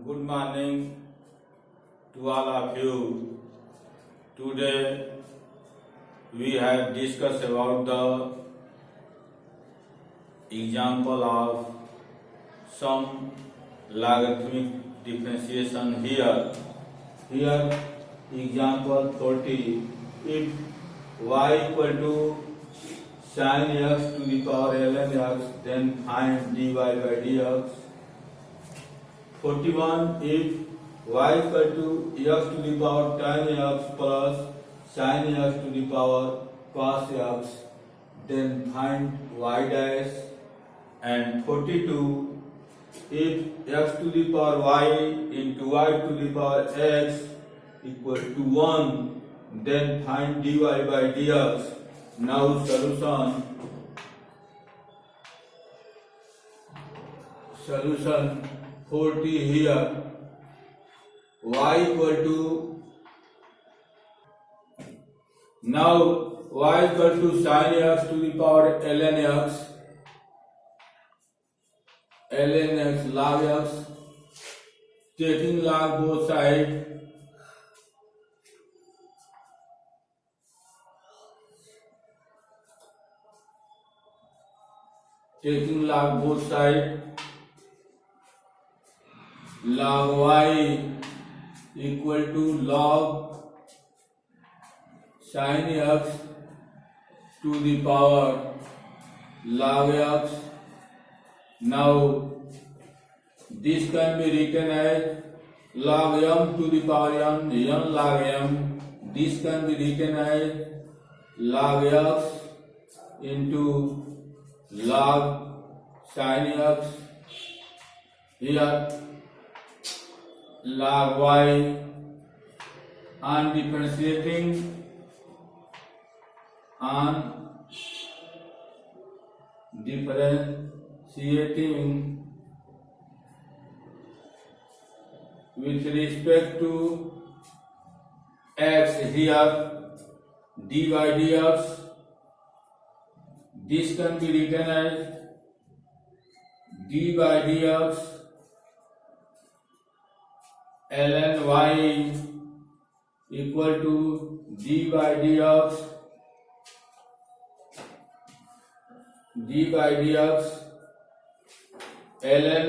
Good morning to all of you. Today we have discussed about the example of some logarithmic differentiation here. Here example 30. If y equal to sin x to the power ln x, then find dy by dx. 41. If y equal to x to the power tan x plus sin x to the power cos x, then find y dash. And 42. If x to the power y into y to the power x equal to 1, then find dy by dx. Now solution 40 here. Y equal to, now y equal to sin x to the power ln x log x, taking log both sides, log y equal to log sin x to the power log x. Now this can be written as log m to the power n log m. This can be written as log x into log sin x. Here log y, on differentiating with respect to x, here dy dx. This can be written as dy dx ln y equal to dy dx ln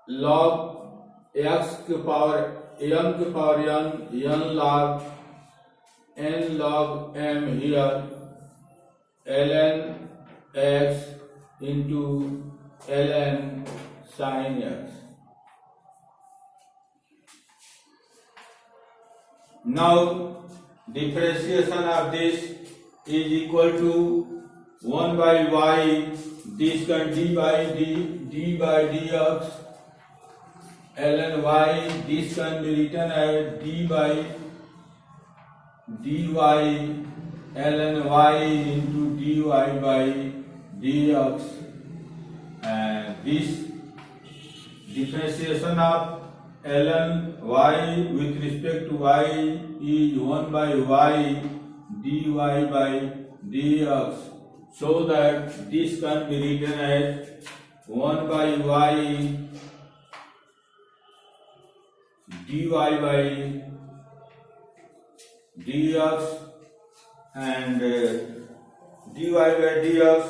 log x के power m के power n log n log m, here ln x into ln sin x. Now differentiation of this is equal to 1 by y. This can d by dx ln y. This can be written as d by dy ln y into dy by dx. And this differentiation of ln y with respect to y is 1 by y dy by dx, so that this can be written as 1 by y dy by dx. And dy by dx,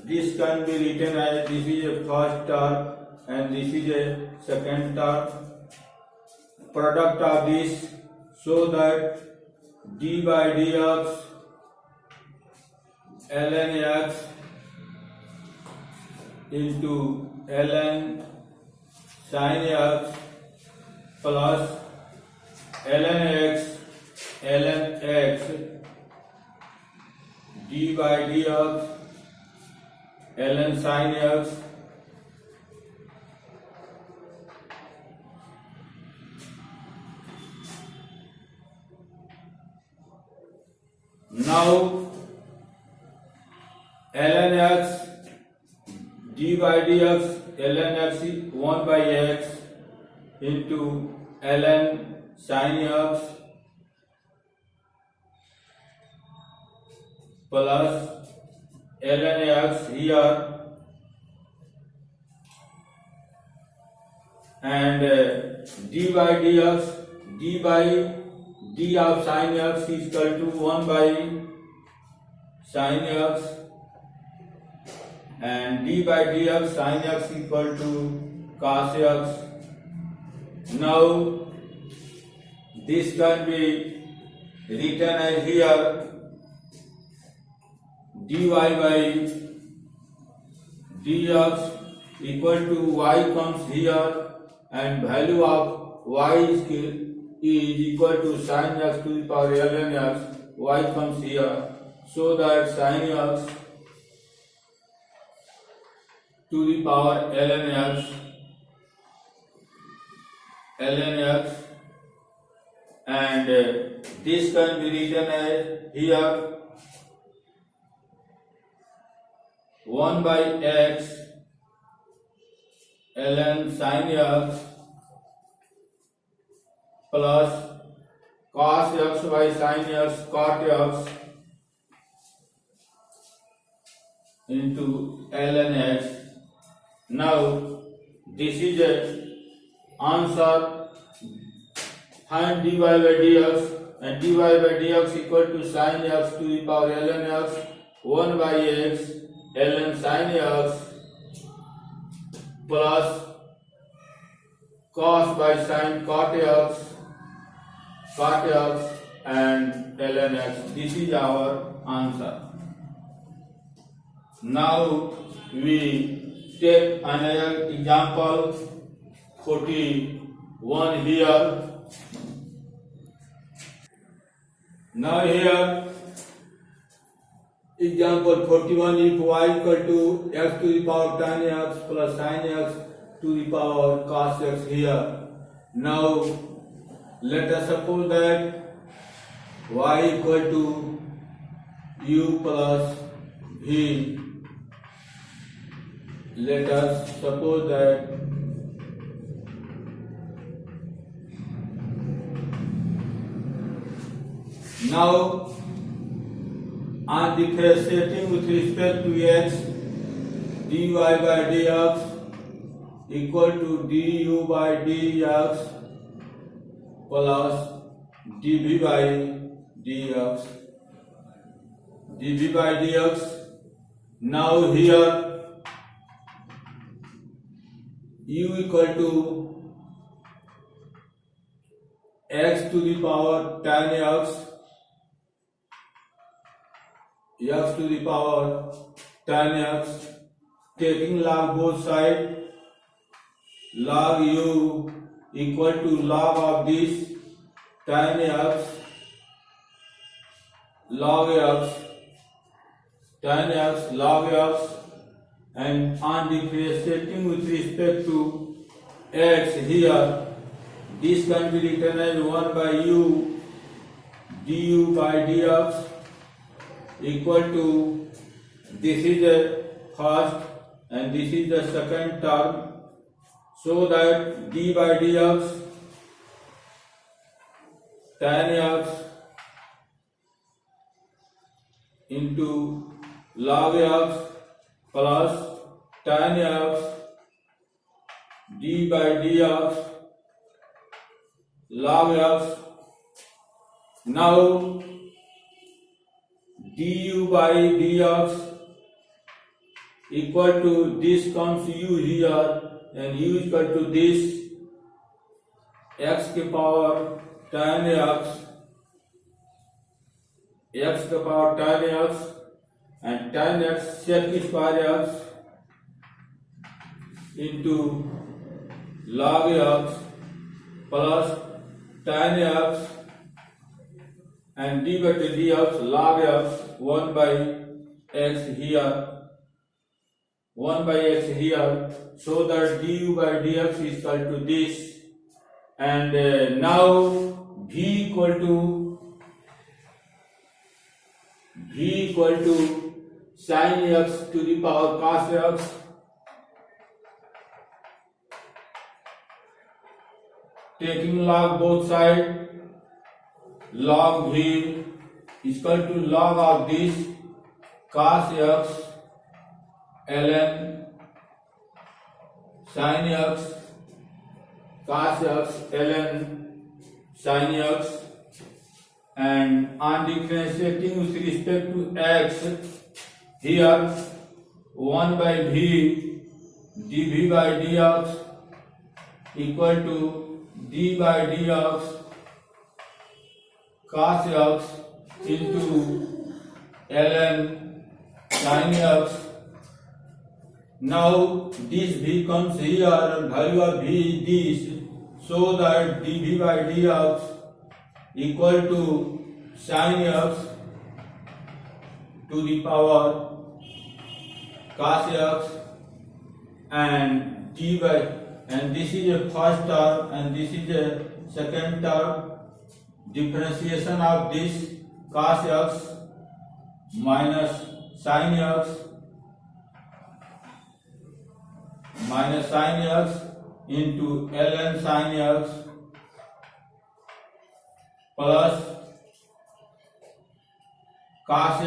this can be written as, this is a first term and this is a second term, product of this, so that d by dx ln x into ln sin x plus ln x d by dx ln sin x. Now ln x d by dx ln x 1 by x into ln sin x plus ln x, here and d by dx, d by d of sin x is equal to 1 by sin x, and d by dx sin x equal to cos x. Now this can be written as here dy by dx equal to y comes here, and value of y is equal to sin x to the power ln x. Y comes here, so that sin x to the power ln x, and this can be written as here 1 by x ln sin x plus cos x by sin x cot x into ln x. Now this is a answer. Find dy by dx, and dy by dx equal to sin x to the power ln x 1 by x ln sin x plus cos by sin cot x and ln x. This is our answer. Now we take another example 41 here. Now here example 41, if y equal to x to the power tan x plus sin x to the power cos x here. Now let us suppose that y equal to u plus v. Let us suppose that now on differentiating with respect to x, dy by dx equal to du by dx plus dv by dx. dv by dx. Now here u equal to x to the power tan x, x to the power tan x, taking log both sides, log u equal to log of this tan x, log x, tan x, log x, and on differentiating with respect to x here, this can be written as 1 by u du by dx equal to, this is the first and this is the second term, so that d by dx tan x into log x plus tan x d by dx log x. Now du by dx equal to, this comes u here and u equal to this x के power tan x, x के power tan x and tan x sec square x into log x plus tan x and d by dx log x 1 by x here, 1 by x here, so that du by dx is equal to this, and now v equal to sin x to the power cos x taking log both sides, log v is equal to log of this cos x ln sin x cos x ln sin x, and on differentiating with respect to x, here 1 by v dv by dx equal to d by dx cos x into ln sin x. Now this v comes here and value of v is this, so that dv by dx equal to sin x to the power cos x, and d by, and this is a first term and this is a second term. Differentiation of this cos x minus sin x into ln sin x plus cos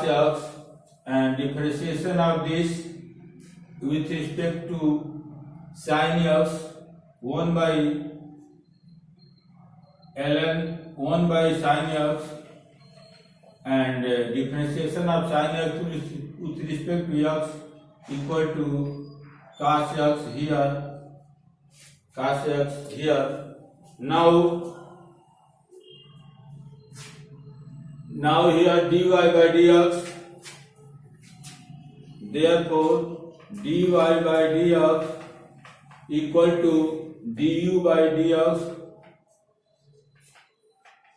x, and differentiation of this with respect to sin x 1 by ln 1 by sin x, and differentiation of sin x with respect to x equal to cos x here, Now here dy by dx, therefore dy by dx equal to du by dx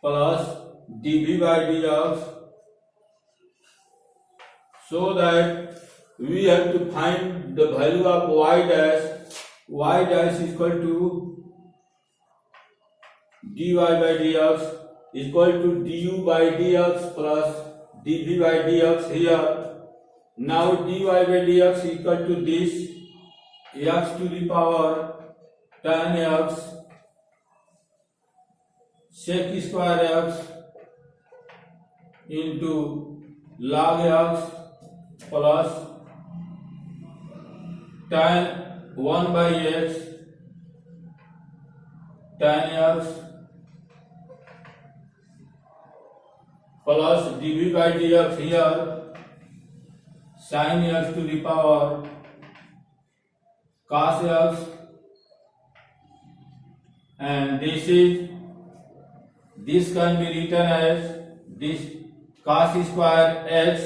plus dv by dx, so that we have to find the value of y dash. Y dash is equal to dy by dx equal to du by dx plus dv by dx here. Now dy by dx equal to this, x to the power tan x sec square x into log x plus tan 1 by x tan x plus dv by dx here sin x to the power cos x, and this can be written as this cos square x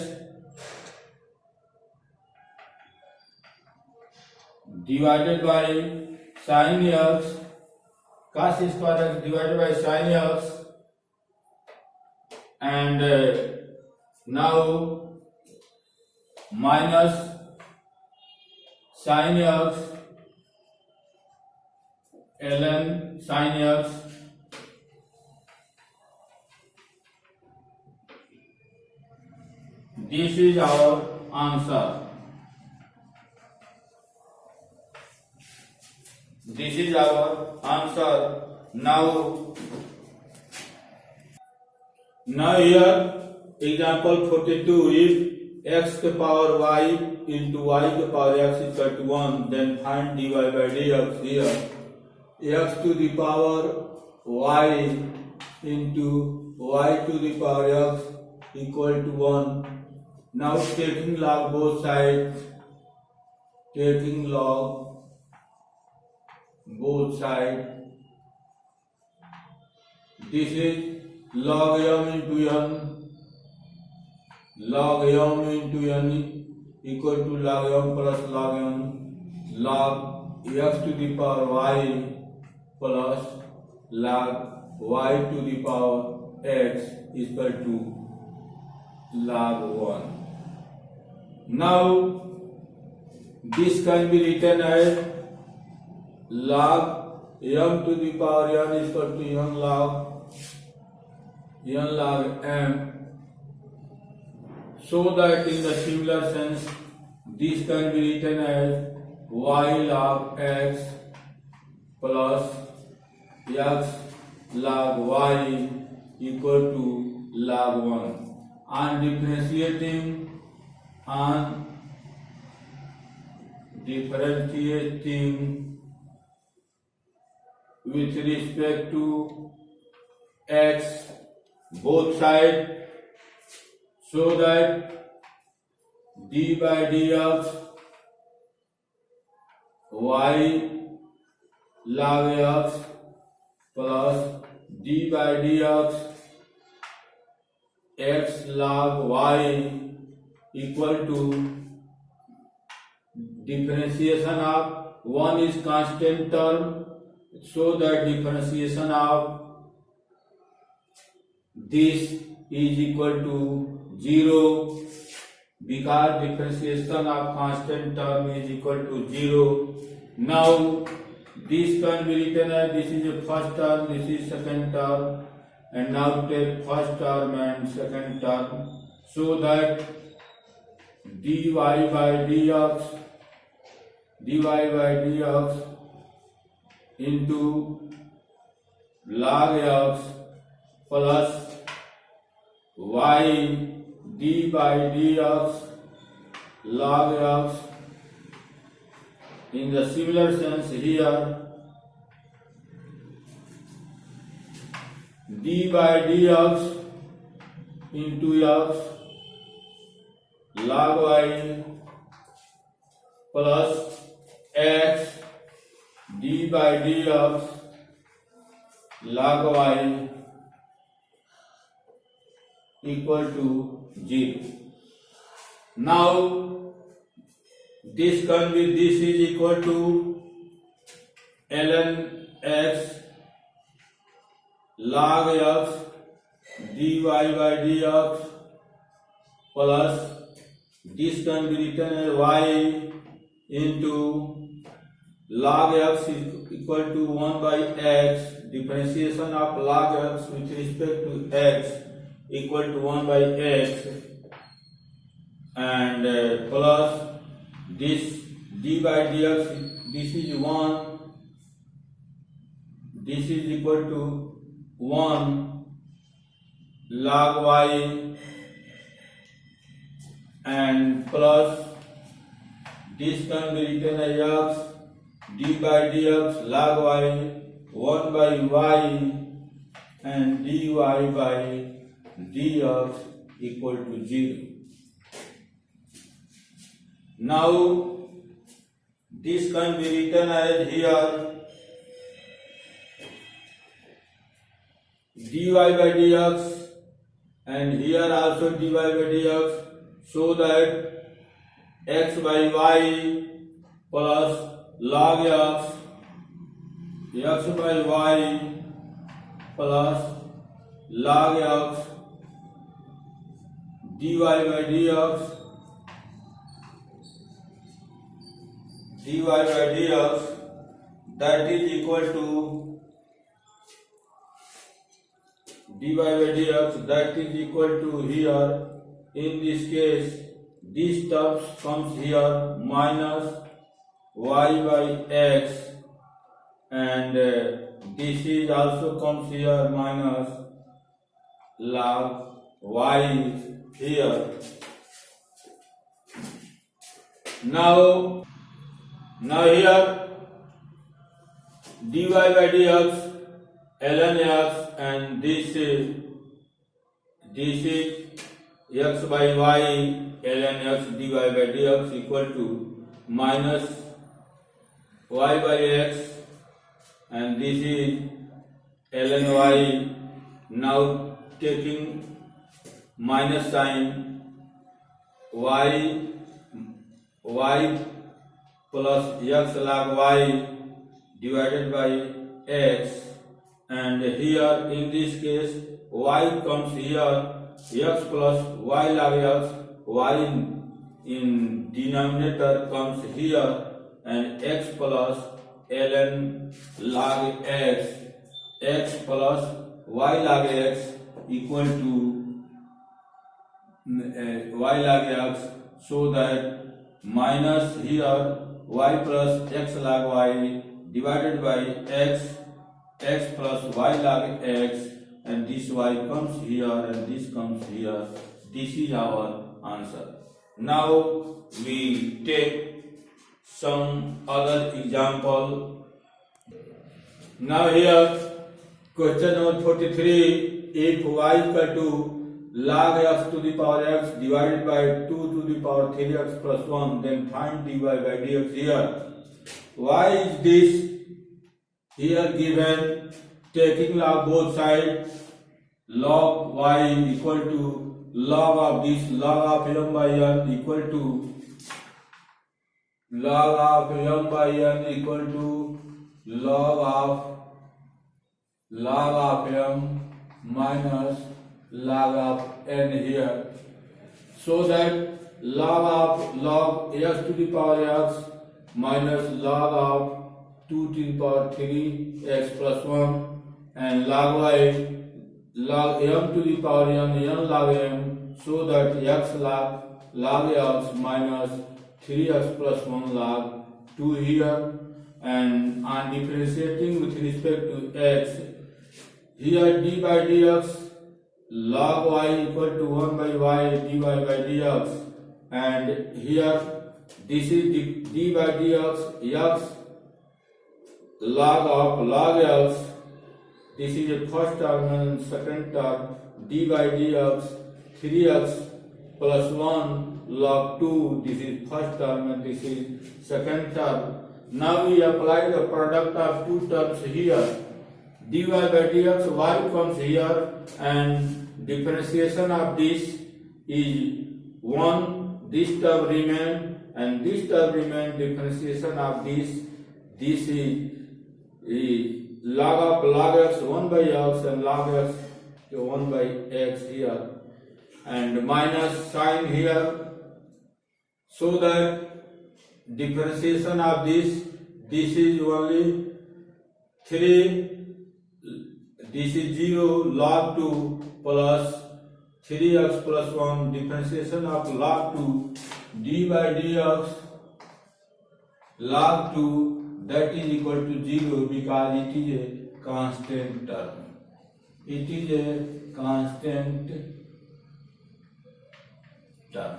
divided by sin x, cos square x divided by sin x, and now minus sin x ln sin x. This is our answer. This is our answer. Now here example 42, if x to power y into y to power x is equal to 1, then find dy by dx here. X to the power y into y to the power x equal to 1. Now taking log both sides, this is log m into n equal to log m plus log m, log x to the power y plus log y to the power x is equal to log 1. Now this can be written as log m to the power n is equal to n log m, so that in the similar sense this can be written as y log x plus x log y equal to log 1. On differentiating with respect to x both sides, so that d by dx y log x plus d by dx x log y equal to differentiation of one is constant term, so that differentiation of this is equal to 0, because differentiation of constant term is equal to 0. Now this can be written as this is a first term, this is second term, and now take first term and second term, so that dy by dx into log x plus y d by dx log x. In the similar sense here, d by dx into x log y plus x d by dx log y equal to 0. Now this is equal to ln x log x dy by dx plus this can be written as y into log x is equal to 1 by x, differentiation of log x with respect to x equal to 1 by x, and plus this d by dx, this is 1, this is equal to 1 log y, and plus this can be written as x d by dx log y 1 by y, and dy by dx equal to 0. Now this can be written as here dy by dx, and here also dy by dx, so that x by y plus log x by y plus log x dy by dx that is equal to dy by dx that is equal to here, in this case this term comes here minus y by x, and this is also comes here minus log y here. Now here dy by dx ln x, and this is x by y ln x dy by dx equal to minus y by x, and this is ln y. Now taking minus sign, y plus x log y divided by x, and here in this case y comes here, x plus y log x, y in denominator comes here, and x plus ln log x, x plus y log x equal to y log x, so that minus here y plus x log y divided by x plus y log x, and this y comes here and this comes here. This is our answer. Now we take some other example. Now here question number 43. If y equal to log x to the power x divided by 2 to the power 3x plus 1, then find dy by dx here. Why is this here given? Taking log both sides, log y equal to log of this, log of m by n equal to log of m by n equal to log of m minus log of n here, so that log x to the power x minus log of 2 to the power 3 x plus 1 and log y log m to the power n log m, so that x log x minus 3x plus 1 log 2 here. And on differentiating with respect to x, here d by dx log y equal to 1 by y dy by dx, and here this is d by dx x log of log x, this is the first term, and second term d by dx 3x plus 1 log 2, this is first term and this is second term. Now we apply the product of two terms here, dy by dx, y comes here, and differentiation of this is 1, this term remain and this term remain, differentiation of this is log of log x 1 by x and log x 1 by x here, and minus sign here, so that differentiation of this is only 3, this is 0 log 2 plus 3x plus 1, differentiation of log 2 d by dx log 2, that is equal to 0 because it is a constant term. It is a constant term.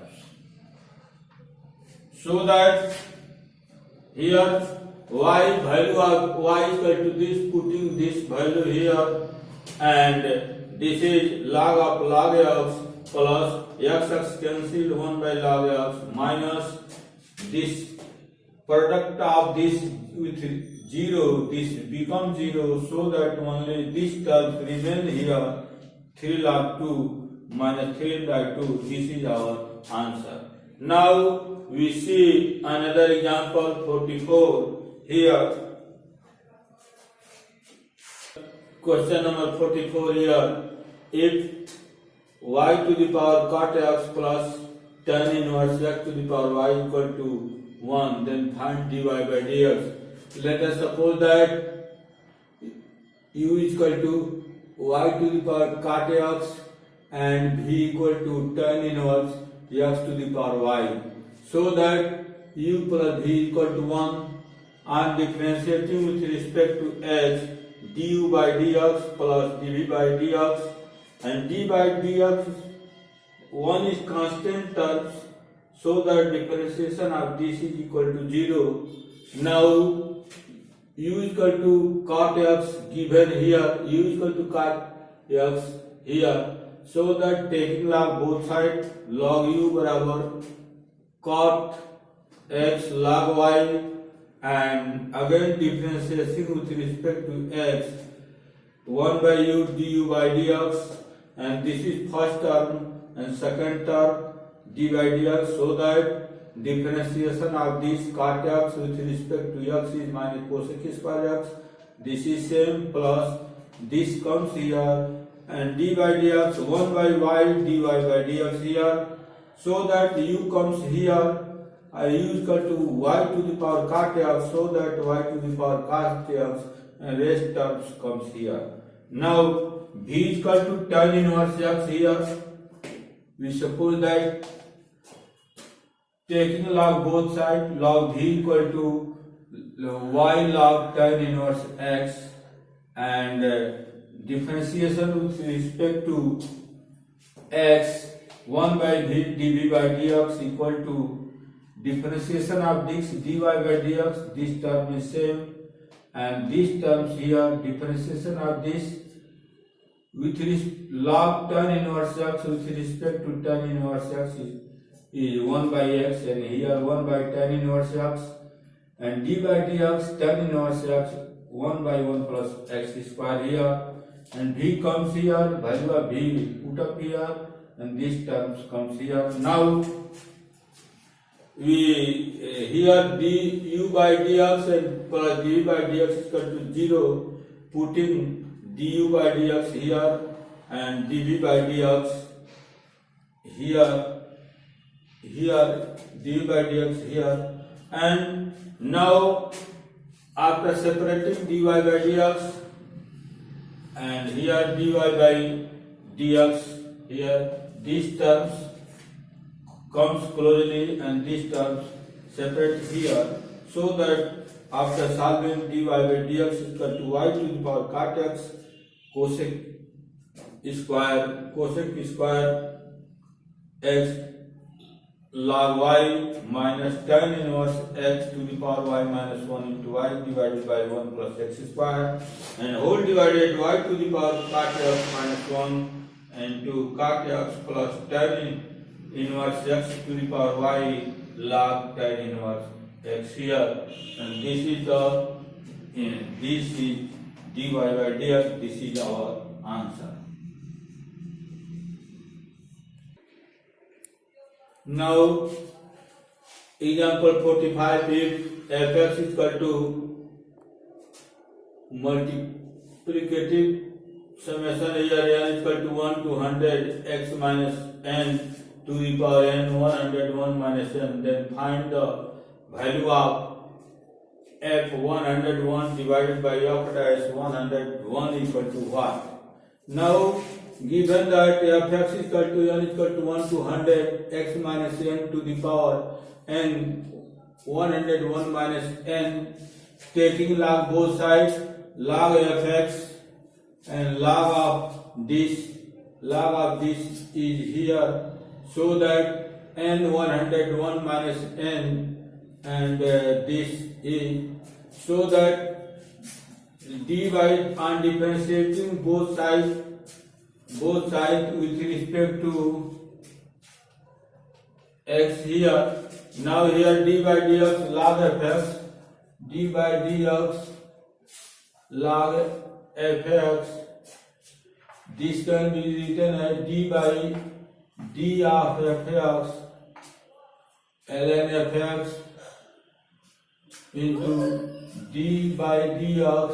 So that here y value of y is equal to this, putting this value here, and this is log of log x plus x cancelled 1 by log x minus this product of this with 0, this becomes 0, so that only this term remain here, 3 log 2 minus 3 log 2, this is our answer. Now we see another example 44 here. Question number 44 here. If y to the power cot x plus tan inverse x to the power y equal to 1, then find dy by dx. Let us suppose that u is equal to y to the power cot x and v equal to tan inverse x to the power y, so that u plus v equal to 1. On differentiating with respect to h, du by dx plus dv by dx, and d by dx, one is constant terms, so that differentiation of this is equal to 0. Now u is equal to cot x given here, u is equal to cot x here, so that taking log both sides, log u barabar cot x log y, and again differentiating with respect to x, 1 by u du by dx, and this is first term and second term d by dx, so that differentiation of this cot x with respect to x is minus cosec square x, this is same, plus this comes here, and d by dx 1 by y dy by dx here, so that u comes here, u is equal to y to the power cot x, so that y to the power cot x, and rest terms comes here. Now v is equal to tan inverse x here. We suppose that taking log both sides, log v equal to y log tan inverse x, and differentiation with respect to x, 1 by v dv by dx equal to differentiation of this dy by dx, this term is same, and these terms here, differentiation of this with log tan inverse x with respect to tan inverse x is 1 by x, and here 1 by tan inverse x, and d by dx tan inverse x 1 by 1 plus x square here, and v comes here, value of v put up here, and these terms comes here. Now we here du by dx and plus dv by dx is equal to 0, putting du by dx here and dv by dx here, dv by dx here, and now after separating dy by dx and here dy by dx here, these terms comes closely and these terms separate here, so that after solving dy by dx is equal to y to the power cot x cosec square x log y minus tan inverse x to the power y minus 1 into y divided by 1 plus x square, and whole divided y to the power cot x minus 1 into cot x plus tan inverse x to the power y log tan inverse x here, and this is dy by dx. This is our answer. Now example 45, if fx is equal to multiplicative summation here n is equal to 1 to 100 x minus n to the power n 101 minus n, then find the value of f 101 divided by f dash 101 equal to what? Now given that fx is equal to n is equal to 1 to 100 x minus n to the power n 101 minus n, taking log both sides, log fx and log of this is here, so that n 101 minus n, and this is, so that dy on differentiating both sides with respect to x here. Now here d by dx log fx, d by dx log fx, this can be written as d by d of fx ln fx into d by dx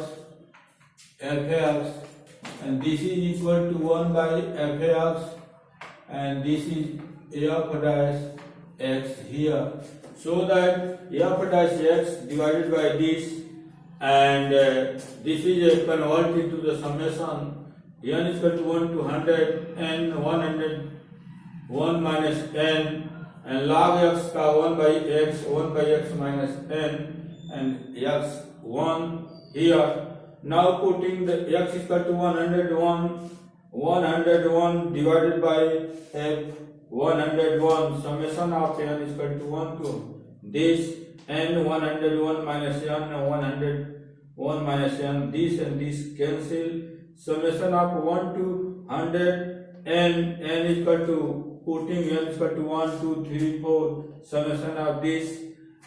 fx, and this is equal to 1 by fx, and this is f dash x here, so that f dash x divided by this, and this is converted to the summation n is equal to 1 to 100 n 101 minus n, and log x का 1 by x minus n, and x 1 here. Now putting the x is equal to 101 divided by f 101, summation of n is equal to 1 to this n 101 minus n 101 minus n, this and this cancel, summation of 1 to 100 n is equal to, putting n is equal to 1 2 3 4, summation of this,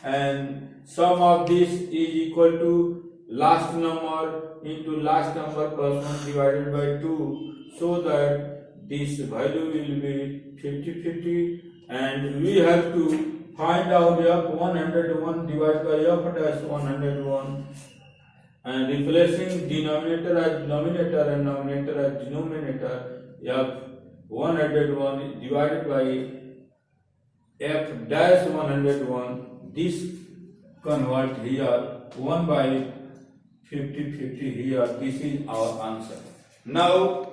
and sum of this is equal to last number into last number plus 1 divided by 2, so that this value will be 50-50, and we have to find out f 101 divided by f dash 101, and replacing denominator as denominator and numerator as denominator, f 101 divided by f dash 101, this convert here 1 by 50-50 here. This is our answer. Now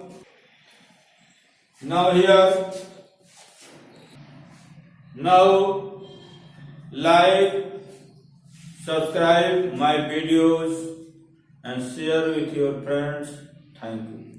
like, subscribe my videos and share with your friends. Thank you.